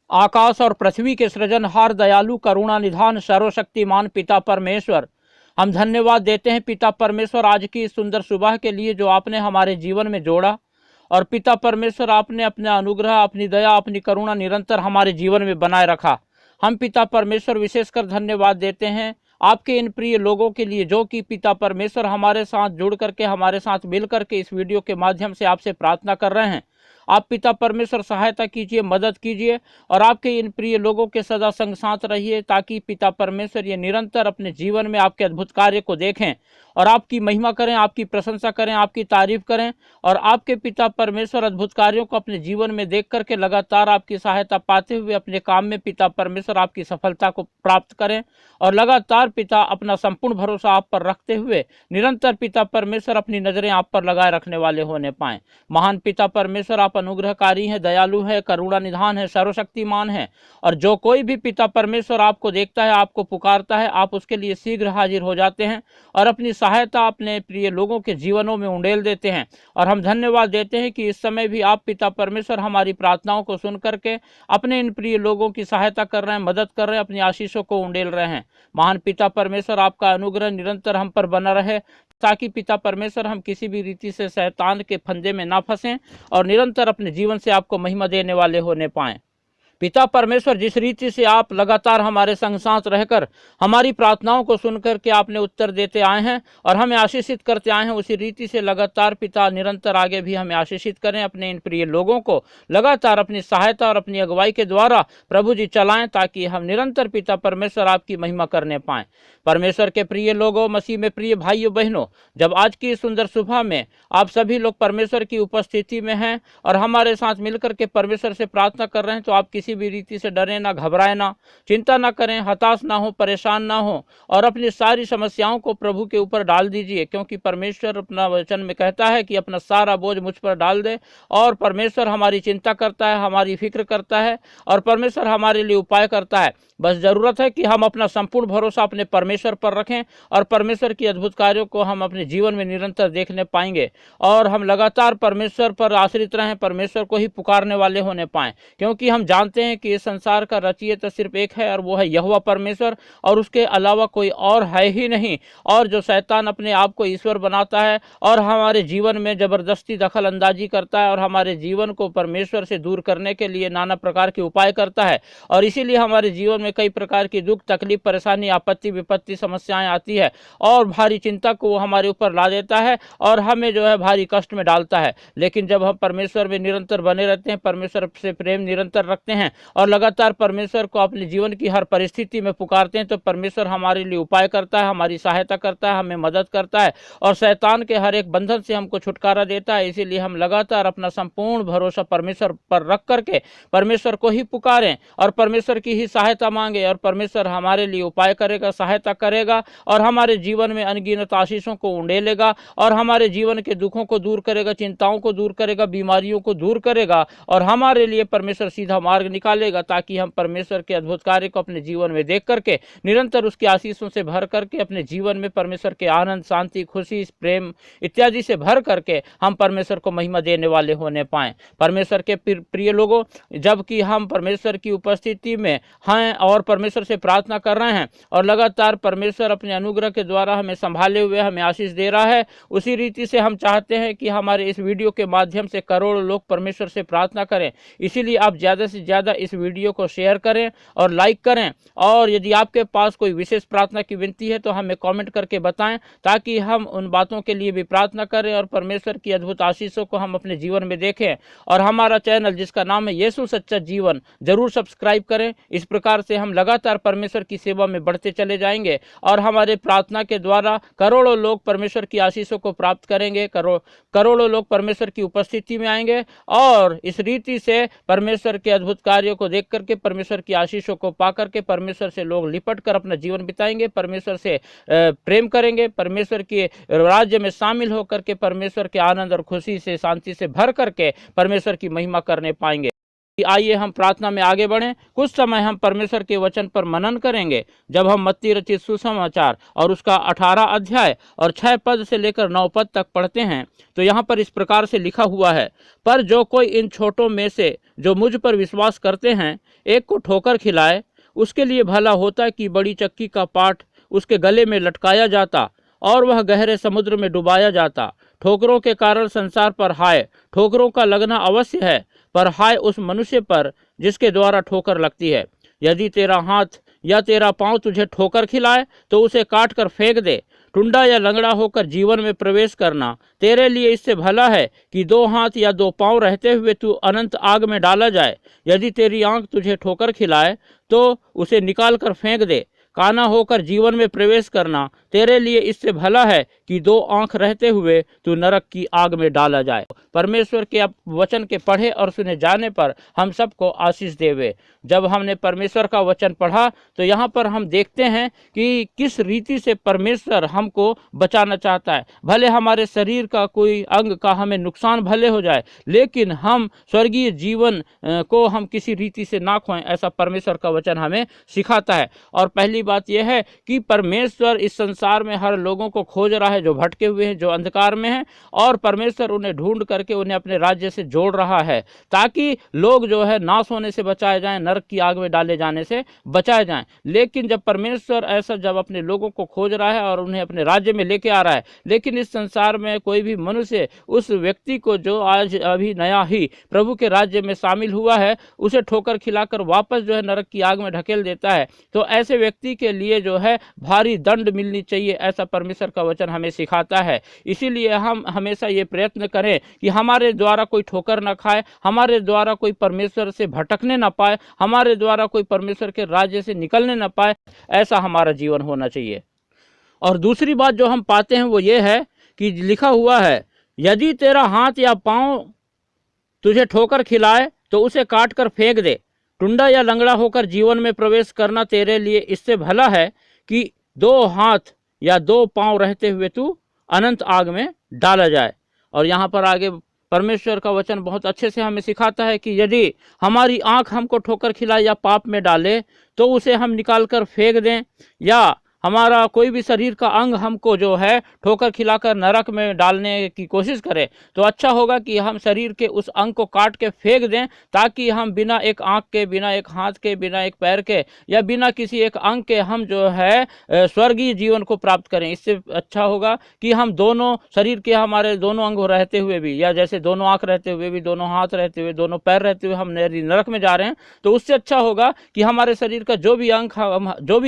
आकाश और पृथ्वी के सृजनहार, दयालु, करुणा निधान, सर्वशक्तिमान पिता परमेश्वर, हम धन्यवाद देते हैं पिता परमेश्वर आज की इस सुंदर सुबह के लिए जो आपने हमारे जीवन में जोड़ा। और पिता परमेश्वर आपने अपना अनुग्रह, अपनी दया, अपनी करुणा निरंतर हमारे जीवन में बनाए रखा। हम पिता परमेश्वर विशेषकर धन्यवाद देते हैं आपके इन प्रिय लोगों के लिए जो कि पिता परमेश्वर हमारे साथ जुड़ करके, हमारे साथ मिल करके इस वीडियो के माध्यम से आपसे प्रार्थना कर रहे हैं। आप पिता परमेश्वर सहायता कीजिए, मदद कीजिए और आपके इन प्रिय लोगों के सदा संग साथ रहिए, ताकि पिता परमेश्वर ये निरंतर अपने जीवन में आपके अद्भुत कार्य को देखें और आपकी महिमा करें, आपकी प्रशंसा करें, आपकी तारीफ करें और आपके पिता परमेश्वर अद्भुत कार्यों को अपने जीवन में देख करके लगातार आपकी सहायता पाते हुए अपने काम में पिता परमेश्वर आपकी सफलता को प्राप्त करें और लगातार पिता अपना संपूर्ण भरोसा आप पर रखते हुए निरंतर पिता परमेश्वर अपनी नजरें आप पर लगाए रखने वाले होने पाएं। महान पिता परमेश्वर आप अनुग्रहकारी हैं, दयालु है, करुणा निधान है, सर्वशक्तिमान है और जो कोई भी पिता परमेश्वर आपको देखता है, आपको पुकारता है, आप उसके लिए शीघ्र हाजिर हो जाते हैं और अपनी सहायता अपने प्रिय लोगों के जीवनों में उंडेल देते हैं। और हम धन्यवाद देते हैं कि इस समय भी आप पिता परमेश्वर हमारी प्रार्थनाओं को सुन करके अपने इन प्रिय लोगों की सहायता कर रहे हैं, मदद कर रहे हैं, अपनी आशीषों को उंडेल रहे हैं। महान पिता परमेश्वर आपका अनुग्रह निरंतर हम पर बना रहे, ताकि पिता परमेश्वर हम किसी भी रीति से शैतान के फंदे में ना फंसें और निरंतर अपने जीवन से आपको महिमा देने वाले होने पाएं। पिता परमेश्वर जिस रीति से आप लगातार हमारे संग साथ रहकर हमारी प्रार्थनाओं को सुनकर के आपने उत्तर देते आए हैं और हमें आशीषित करते आए हैं, उसी रीति से लगातार पिता निरंतर आगे भी हमें आशीषित करें। अपने इन प्रिय लोगों को लगातार अपनी सहायता और अपनी अगुवाई के द्वारा प्रभु जी चलाएं, ताकि हम निरंतर पिता परमेश्वर आपकी महिमा करने पाएं। परमेश्वर के प्रिय लोगों, मसीह में प्रिय भाइयों बहनों, जब आज की सुंदर सुबह में आप सभी लोग परमेश्वर की उपस्थिति में हैं और हमारे साथ मिलकर के परमेश्वर से प्रार्थना कर रहे हैं, तो आप किसी भी रीति से डरे ना, घबराए ना, चिंता ना करें, हताश ना हो, परेशान ना हो और अपनी सारी समस्याओं को प्रभु के ऊपर डाल दीजिए, क्योंकि परमेश्वर अपना वचन में कहता है कि अपना सारा बोझ मुझ पर डाल दे। और परमेश्वर हमारी चिंता करता है, हमारी फिक्र करता है और परमेश्वर हमारे लिए उपाय करता है। बस जरूरत है कि हम अपना संपूर्ण भरोसा अपने परमेश्वर पर रखें और परमेश्वर की अद्भुत कार्यों को हम अपने जीवन में निरंतर देखने पाएंगे और हम लगातार परमेश्वर पर आश्रित रहें, परमेश्वर को ही पुकारने वाले होने पाएं, क्योंकि हम जानते हैं कि इस संसार का रचयिता सिर्फ एक है और वो है यहोवा परमेश्वर और उसके अलावा कोई और है ही नहीं। और जो शैतान अपने आप को ईश्वर बनाता है और हमारे जीवन में जबरदस्ती दखल अंदाजी करता है और हमारे जीवन को परमेश्वर से दूर करने के लिए नाना प्रकार के उपाय करता है और इसीलिए हमारे जीवन में कई प्रकार की दुख, तकलीफ, परेशानी, आपत्ति, विपत्ति, समस्याएं आती है और भारी चिंता को वो हमारे ऊपर ला देता है और हमें जो है भारी कष्ट में डालता है। लेकिन जब हम परमेश्वर में निरंतर बने रहते हैं, परमेश्वर से प्रेम निरंतर रखते हैं और लगातार परमेश्वर को अपने जीवन की हर परिस्थिति में पुकारते हैं, तो परमेश्वर हमारे लिए उपाय करता है, हमारी सहायता करता है, हमें मदद करता है और शैतान के हर एक बंधन से हमको छुटकारा देता है। इसीलिए हम लगातार अपना संपूर्ण भरोसा परमेश्वर पर रख करके परमेश्वर को ही पुकारें और परमेश्वर की ही सहायता मांगे और परमेश्वर हमारे लिए उपाय करेगा, सहायता करेगा और हमारे जीवन में अनगिनत आशीषों को उंडेलेगा और हमारे जीवन के दुखों को दूर करेगा, चिंताओं को दूर करेगा, बीमारियों को दूर करेगा और हमारे लिए परमेश्वर सीधा मार्ग निकालेगा, ताकि हम परमेश्वर के अद्भुत कार्य को अपने जीवन में देख करके निरंतर उसकी आशीषों से भर करके अपने जीवन में परमेश्वर के आनंद, शांति, खुशी, प्रेम इत्यादि से भर करके हम परमेश्वर को महिमा देने वाले होने पाएं। परमेश्वर के प्रिय लोगों, जबकि हम परमेश्वर की उपस्थिति में हैं और परमेश्वर से प्रार्थना कर रहे हैं और लगातार परमेश्वर अपने अनुग्रह के द्वारा हमें संभाले हुए हमें आशीष दे रहा है, उसी रीति से हम चाहते हैं कि हमारे इस वीडियो के माध्यम से करोड़ों लोग परमेश्वर से प्रार्थना करें। इसीलिए आप ज़्यादा से ज़्यादा इस वीडियो को शेयर करें और लाइक करें और यदि आपके पास कोई विशेष प्रार्थना की विनती है तो हमें कमेंट करके बताएं, ताकि हम उन बातों के लिए भी प्रार्थना करें और परमेश्वर की अद्भुत आशीषों को हम अपने जीवन में देखें। और हमारा चैनल जिसका नाम है यीशु सच्चा जीवन जरूर सब्सक्राइब करें। इस प्रकार से हम लगातार परमेश्वर की सेवा में बढ़ते चले जाएंगे और हमारे प्रार्थना के द्वारा करोड़ों लोग परमेश्वर की आशीषों को प्राप्त करेंगे, करोड़ों लोग परमेश्वर की उपस्थिति में आएंगे और इस रीति से परमेश्वर के अद्भुत कार्यों को देख करके, परमेश्वर की आशीषों को पा करके परमेश्वर से लोग लिपट कर अपना जीवन बिताएंगे, परमेश्वर से प्रेम करेंगे, परमेश्वर के राज्य में शामिल होकर के परमेश्वर के आनंद और खुशी से, शांति से भर करके परमेश्वर की महिमा करने पाएंगे। आइए हम प्रार्थना में आगे बढ़ें। कुछ समय हम परमेश्वर के वचन पर मनन करेंगे। जब हम मत्ती रचित सुसमाचार और उसका 18 अध्याय और 6 पद से लेकर 9 पद तक पढ़ते हैं तो यहाँ पर इस प्रकार से लिखा हुआ है, पर जो कोई इन छोटों में से जो मुझ पर विश्वास करते हैं एक को ठोकर खिलाए, उसके लिए भला होता कि बड़ी चक्की का पाट उसके गले में लटकाया जाता और वह गहरे समुद्र में डुबाया जाता। ठोकरों के कारण संसार पर हाय, ठोकरों का लगना अवश्य है, पर हाय उस मनुष्य पर जिसके द्वारा ठोकर लगती है। यदि तेरा हाथ या तेरा पांव तुझे ठोकर खिलाए तो उसे काट कर फेंक दे। टुंडा या लंगड़ा होकर जीवन में प्रवेश करना तेरे लिए इससे भला है कि 2 हाथ या 2 पांव रहते हुए तू अनंत आग में डाला जाए। यदि तेरी आंख तुझे ठोकर खिलाए तो उसे निकाल कर फेंक दे। काना होकर जीवन में प्रवेश करना तेरे लिए इससे भला है कि 2 आंख रहते हुए तू नरक की आग में डाला जाए। परमेश्वर के वचन के पढ़े और सुने जाने पर हम सबको आशीष देवे। जब हमने परमेश्वर का वचन पढ़ा तो यहाँ पर हम देखते हैं कि किस रीति से परमेश्वर हमको बचाना चाहता है। भले हमारे शरीर का कोई अंग का हमें नुकसान भले हो जाए, लेकिन हम स्वर्गीय जीवन को हम किसी रीति से ना खोएं, ऐसा परमेश्वर का वचन हमें सिखाता है। और पहली बात यह है कि परमेश्वर इस संसार में हर लोगों को खोज रहा है जो भटके हुए हैं, जो अंधकार में हैं, और परमेश्वर उन्हें ढूंढ करके उन्हें अपने राज्य से जोड़ रहा है ताकि लोग जो है नाश होने से बचाए जाएं, नरक की आग में डाले जाने से बचाए जाएं। लेकिन जब परमेश्वर ऐसा जब अपने लोगों को खोज रहा है और उन्हें अपने राज्य में लेके आ रहा है, लेकिन इस संसार में कोई भी मनुष्य उस व्यक्ति को जो आज अभी नया ही प्रभु के राज्य में शामिल हुआ है उसे ठोकर खिलाकर वापस जो है नरक की आग में ढकेल देता है, तो ऐसे व्यक्ति के लिए जो है भारी दंड मिलनी चाहिए, ऐसा परमेश्वर का वचन हमें सिखाता है। इसीलिए हम हमेशा ये प्रयत्न करें कि हमारे द्वारा कोई ठोकर न खाए, हमारे द्वारा कोई परमेश्वर से भटकने न पाए, हमारे द्वारा कोई परमेश्वर के राज्य से निकलने न पाए, ऐसा हमारा जीवन होना चाहिए। और दूसरी बात जो हम पाते हैं वो ये है कि लिखा हुआ है, यदि तेरा हाथ या पांव तुझे ठोकर खिलाए तो उसे काट कर फेंक दे। टुंडा या लंगड़ा होकर जीवन में प्रवेश करना तेरे लिए इससे भला है कि 2 हाथ या 2 पांव रहते हुए तू अनंत आग में डाला जाए। और यहाँ पर आगे परमेश्वर का वचन बहुत अच्छे से हमें सिखाता है कि यदि हमारी आंख हमको ठोकर खिलाए या पाप में डाले तो उसे हम निकाल कर फेंक दें, या हमारा कोई भी शरीर का अंग हमको जो है ठोकर खिलाकर नरक में डालने की कोशिश करे तो अच्छा होगा कि हम शरीर के उस अंग को काट के फेंक दें, ताकि हम बिना एक आंख के, बिना एक हाथ के, बिना एक पैर के या बिना किसी एक अंग के हम जो है स्वर्गीय जीवन को प्राप्त करें। इससे अच्छा होगा कि हम दोनों शरीर के हमारे दोनों अंग रहते हुए भी, या जैसे दोनों आंख रहते हुए भी, दोनों हाथ रहते हुए, दोनों पैर रहते हुए हम नरक में जा रहे हैं, तो उससे अच्छा होगा कि हमारे शरीर का जो भी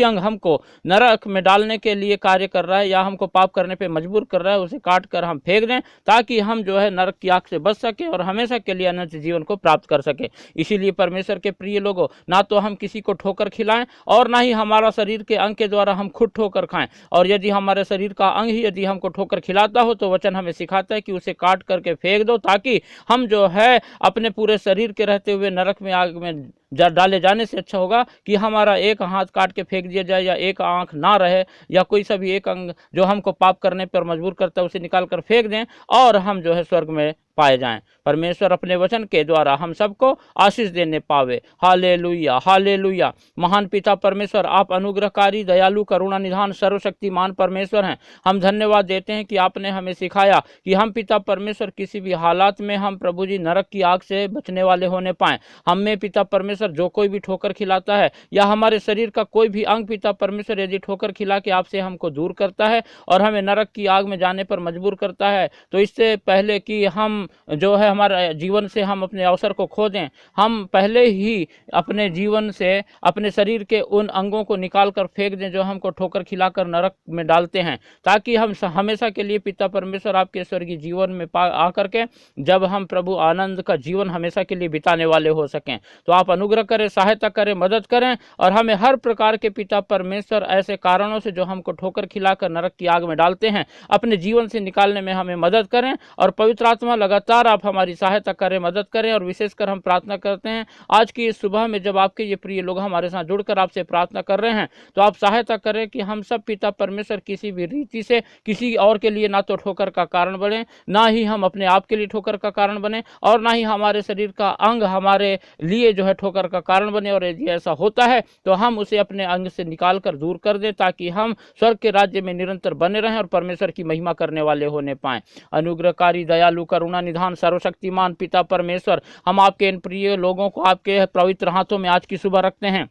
अंग हमको नरक में डालने के लिए कार्य कर रहा है या हमको पाप करने पे मजबूर कर रहा है, उसे काट कर हम फेंक दें, ताकि हम जो है नरक की आग से बच सके और हमेशा के लिए अनंत जीवन को प्राप्त कर सके। इसीलिए परमेश्वर के प्रिय लोगों, ना तो हम किसी को ठोकर खिलाएं और ना ही हमारा शरीर के अंग के द्वारा हम खुद ठोकर खाएं। और यदि हमारे शरीर का अंग ही यदि हमको ठोकर खिलाता हो तो वचन हमें सिखाता है कि उसे काट करके फेंक दो, ताकि हम जो है अपने पूरे शरीर के रहते हुए नरक में आग में डाले जाने से अच्छा होगा कि हमारा एक हाथ काट के फेंक दिया जाए, या एक आंख ना रहे, या कोई सा भी एक अंग जो हमको पाप करने पर मजबूर करता है उसे निकाल कर फेंक दें और हम जो है स्वर्ग में पाए जाएं। परमेश्वर अपने वचन के द्वारा हम सबको आशीष देने पावे। Hallelujah, hallelujah. महान पिता परमेश्वर, आप अनुग्रहकारी, दयालु, करुणा निधान, सर्वशक्तिमान परमेश्वर हैं। हम धन्यवाद देते हैं कि आपने हमें सिखाया कि हम पिता परमेश्वर किसी भी हालात में हम प्रभु जी नरक की आग से बचने वाले होने पाएं। हम में पिता परमेश्वर जो कोई भी ठोकर खिलाता है या हमारे शरीर का कोई भी अंग पिता परमेश्वर यदि ठोकर खिला के आपसे हमको दूर करता है और हमें नरक की आग में जाने पर मजबूर करता है, तो इससे पहले कि हम जो है हमारे जीवन से हम अपने अवसर को खो दें, हम पहले ही अपने जीवन से अपने शरीर के उन अंगों को निकाल कर फेंक दें जो हमको ठोकर खिलाकर नरक में डालते हैं, ताकि हम हमेशा के लिए पिता परमेश्वर आपके स्वर्गीय जीवन में आकर के जब हम प्रभु आनंद का जीवन हमेशा के लिए बिताने वाले हो सकें। तो आप अनुग्रह करें, सहायता करें, मदद करें, और हमें हर प्रकार के पिता परमेश्वर ऐसे कारणों से जो हमको ठोकर खिलाकर नरक की आग में डालते हैं अपने जीवन से निकालने में हमें मदद करें, और पवित्र आत्मा लगा लगातार आप हमारी सहायता करें, मदद करें। और विशेषकर हम प्रार्थना करते हैं आज की इस सुबह में जब आपके ये प्रिय लोग हमारे साथ जुड़कर आपसे प्रार्थना कर रहे हैं, तो आप सहायता करें कि हम सब पिता परमेश्वर किसी भी रीति से किसी और के लिए ना तो ठोकर का कारण बने, ना ही हम अपने आप के लिए ठोकर का कारण बने, और ना ही हमारे शरीर का अंग हमारे लिए जो है ठोकर का कारण बने। और यदि ऐसा होता है तो हम उसे अपने अंग से निकाल कर दूर कर दें, ताकि हम स्वर्ग के राज्य में निरंतर बने रहें और परमेश्वर की महिमा करने वाले होने पाएं। अनुग्रहकारी, दयालु, करुणा निधान, सर्वशक्तिमान पिता परमेश्वर, हम आपके इन प्रिय लोगों को आपके पवित्र हाथों में आज की सुबह रखते हैं,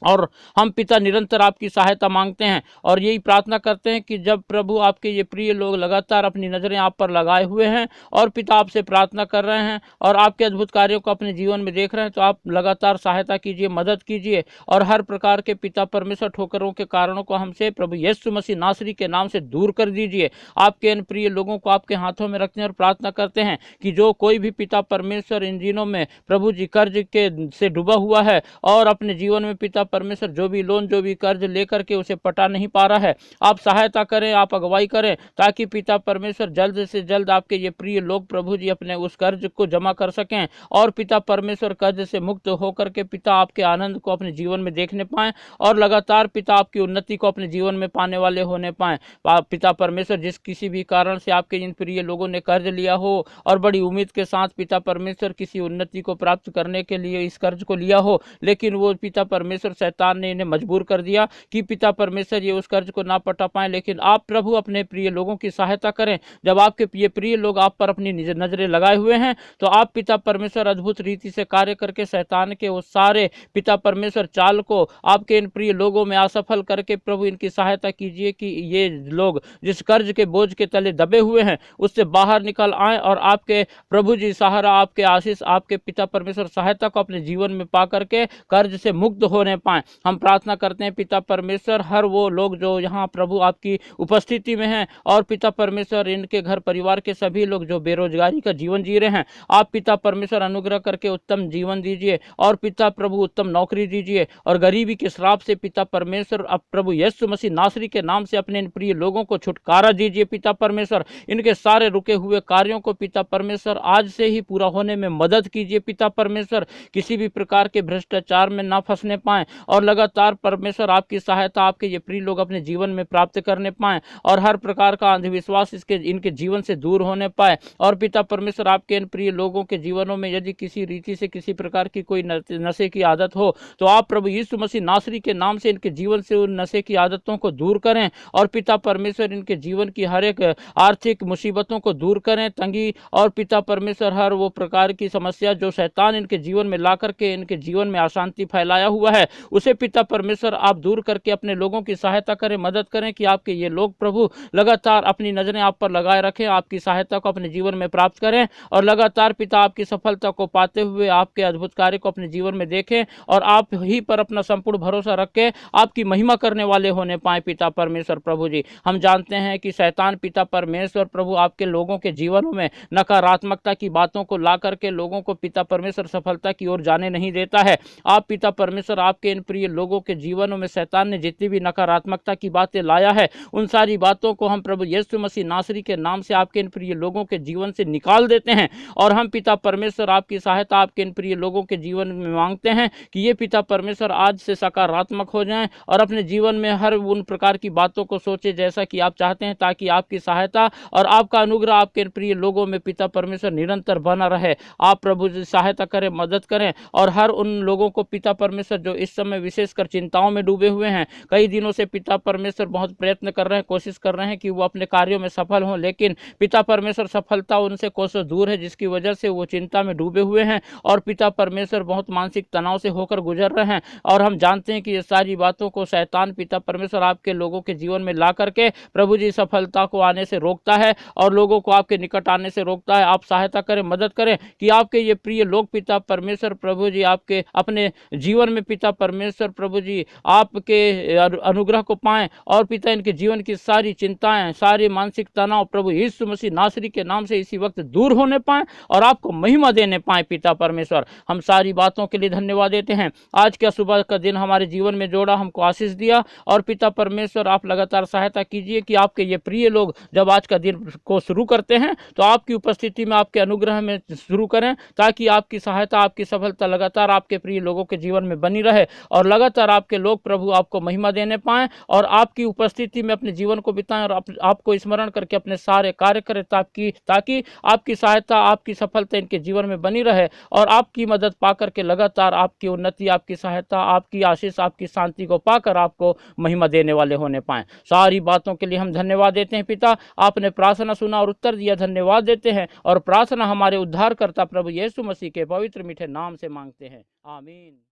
और हम पिता निरंतर आपकी सहायता मांगते हैं और यही प्रार्थना करते हैं कि जब प्रभु आपके ये प्रिय लोग लगातार अपनी नज़रें आप पर लगाए हुए हैं और पिता आपसे प्रार्थना कर रहे हैं और आपके अद्भुत कार्यों को अपने जीवन में देख रहे हैं, तो आप लगातार सहायता कीजिए, मदद कीजिए, और हर प्रकार के पिता परमेश्वर ठोकरों के कारणों को हमसे प्रभु यीशु मसीह नासरी के नाम से दूर कर दीजिए। आपके इन प्रिय लोगों को आपके हाथों में रखते हैं और प्रार्थना करते हैं कि जो कोई भी पिता परमेश्वर इन दिनों में प्रभु जी कर्ज के से डूबा हुआ है और अपने जीवन में पिता परमेश्वर जो भी लोन, जो भी कर्ज लेकर के उसे पटा नहीं पा रहा है, आप सहायता करें, आप अगुवाई करें, ताकि पिता परमेश्वर जल्द से जल्द आपके ये प्रिय लोग प्रभु जी अपने उस कर्ज को जमा कर सकें और पिता परमेश्वर कर्ज से मुक्त होकर के पिता आपके आनंद को अपने जीवन में देखने पाएं और लगातार पिता आपकी उन्नति को अपने जीवन में पाने वाले होने पाएं। पिता परमेश्वर जिस किसी भी कारण से आपके इन प्रिय लोगों ने कर्ज लिया हो और बड़ी उम्मीद के साथ पिता परमेश्वर किसी उन्नति को प्राप्त करने के लिए इस कर्ज को लिया हो, लेकिन वो पिता परमेश्वर शैतान ने इन्हें मजबूर कर दिया कि पिता परमेश्वर ये उस कर्ज को ना पटा पाए। लेकिन आप प्रभु अपने प्रिय लोगों की सहायता करें। जब आपके ये प्रिय लोग आप पर अपनी नजरें लगाए हुए हैं, तो आप पिता परमेश्वर अद्भुत रीति से कार्य करके शैतान के उस सारे पिता परमेश्वर चाल को आपके इन प्रिय लोगों में असफल करके प्रभु इनकी सहायता कीजिए कि ये लोग जिस कर्ज के बोझ के तले दबे हुए हैं उससे बाहर निकल आए और आपके प्रभु जी सहारा, आपके आशीष, आपके पिता परमेश्वर सहायता को अपने जीवन में पा करके कर्ज से मुक्त होने पाए। हम प्रार्थना करते हैं पिता परमेश्वर हर वो लोग जो यहाँ प्रभु आपकी उपस्थिति में हैं और पिता परमेश्वर इनके घर परिवार के सभी लोग जो बेरोजगारी का जीवन जी रहे हैं, आप पिता परमेश्वर अनुग्रह करके उत्तम जीवन दीजिए और पिता प्रभु उत्तम नौकरी दीजिए और गरीबी के श्राप से पिता परमेश्वर अब प्रभु यीशु मसीह नासरी के नाम से अपने इन प्रिय लोगों को छुटकारा दीजिए। पिता परमेश्वर इनके सारे रुके हुए कार्यों को पिता परमेश्वर आज से ही पूरा होने में मदद कीजिए। पिता परमेश्वर किसी भी प्रकार के भ्रष्टाचार में ना फंसने पाए और लगातार परमेश्वर आपकी सहायता आपके ये प्रिय लोग अपने जीवन में प्राप्त करने पाए और हर प्रकार का अंधविश्वास इनके जीवन से दूर होने पाए। और पिता परमेश्वर आपके इन प्रिय लोगों के जीवनों में यदि किसी रीति से किसी प्रकार की कोई नशे की आदत हो, तो आप प्रभु यीशु मसीह नासरी के नाम से इनके जीवन से उन नशे की आदतों को दूर करें और पिता परमेश्वर इनके जीवन की हर एक आर्थिक मुसीबतों को दूर करें, तंगी और पिता परमेश्वर हर वो प्रकार की समस्या जो शैतान इनके जीवन में ला करके इनके जीवन में अशांति फैलाया हुआ है, उसे पिता परमेश्वर आप दूर करके अपने लोगों की सहायता करें, मदद करें कि आपके ये लोग प्रभु लगातार अपनी नजरें आप पर लगाए रखें, आपकी सहायता को अपने जीवन में प्राप्त करें और लगातार पिता आपकी सफलता को पाते हुए आपके अद्भुत कार्य को अपने जीवन में देखें और आप ही पर अपना संपूर्ण भरोसा रख के आपकी महिमा करने वाले होने पाए। पिता परमेश्वर प्रभु जी, हम जानते हैं कि शैतान पिता परमेश्वर प्रभु आपके लोगों के जीवनों में नकारात्मकता की बातों को ला करके लोगों को पिता परमेश्वर सफलता की ओर जाने नहीं देता है। आप पिता परमेश्वर आपके इन प्रिय लोगों के जीवनों में शैतान ने जितनी भी नकारात्मकता की बातें लाया है, उन सारी बातों को हम प्रभु यीशु मसीह नासरी के नाम से आपके इन प्रिय लोगों के जीवन से निकाल देते हैं और हम पिता परमेश्वर आपकी सहायता आपके इन प्रिय लोगों के जीवन में मांगते हैं कि ये पिता परमेश्वर आज से सकारात्मक हो जाएं और अपने जीवन में हर उन प्रकार की बातों को सोचे जैसा कि आप चाहते हैं, ताकि आपकी सहायता और आपका अनुग्रह आपके प्रिय लोगों में पिता परमेश्वर निरंतर बना रहे। आप प्रभु जी सहायता करें, मदद करें और हर उन लोगों को पिता परमेश्वर जो इस समय विशेषकर चिंताओं में डूबे हुए हैं, कई दिनों से पिता परमेश्वर बहुत प्रयत्न कर रहे हैं, कोशिश कर रहे हैं कि वो अपने कार्यों में सफल हों, लेकिन पिता परमेश्वर सफलता उनसे कोसों दूर है, जिसकी वजह से वो चिंता में डूबे हुए हैं और पिता परमेश्वर बहुत मानसिक तनाव से होकर गुजर रहे हैं। और हम जानते हैं कि ये सारी बातों को शैतान पिता परमेश्वर आपके लोगों के जीवन में ला करके प्रभु जी सफलता को आने से रोकता है और लोगों को आपके निकट आने से रोकता है। आप सहायता करें, मदद करें कि आपके ये प्रिय लोग पिता परमेश्वर प्रभु जी आपके अपने जीवन में पिता परमेश्वर प्रभु जी आपके अनुग्रह को पाएं और पिता इनके जीवन की सारी चिंताएं, सारी मानसिक तनाव प्रभु यीशु मसीह नासरी के नाम से इसी वक्त दूर होने पाएं और आपको महिमा देने पाएं। पिता परमेश्वर, हम सारी बातों के लिए धन्यवाद देते हैं। आज का सुबह का दिन हमारे जीवन में जोड़ा, हमको आशीष दिया और पिता परमेश्वर आप लगातार सहायता कीजिए कि आपके ये प्रिय लोग जब आज का दिन को शुरू करते हैं तो आपकी उपस्थिति में, आपके अनुग्रह में शुरू करें, ताकि आपकी सहायता, आपकी सफलता लगातार आपके प्रिय लोगों के जीवन में बनी रहे और लगातार आपके लोग प्रभु आपको महिमा देने पाएं और आपकी उपस्थिति में अपने जीवन को बिताएं और आपको स्मरण करके अपने सारे कार्य करें, ताकि आपकी सहायता, आपकी सफलता इनके जीवन में बनी रहे और आपकी मदद पाकर के लगातार आपकी उन्नति, आपकी सहायता, आपकी आशीष, आपकी शांति को पाकर आपको महिमा देने वाले होने पाएं। सारी बातों के लिए हम धन्यवाद देते हैं पिता। आपने प्रार्थना सुना और उत्तर दिया, धन्यवाद देते हैं और प्रार्थना हमारे उद्धारकर्ता प्रभु यीशु मसीह के पवित्र मीठे नाम से मांगते हैं, आमीन।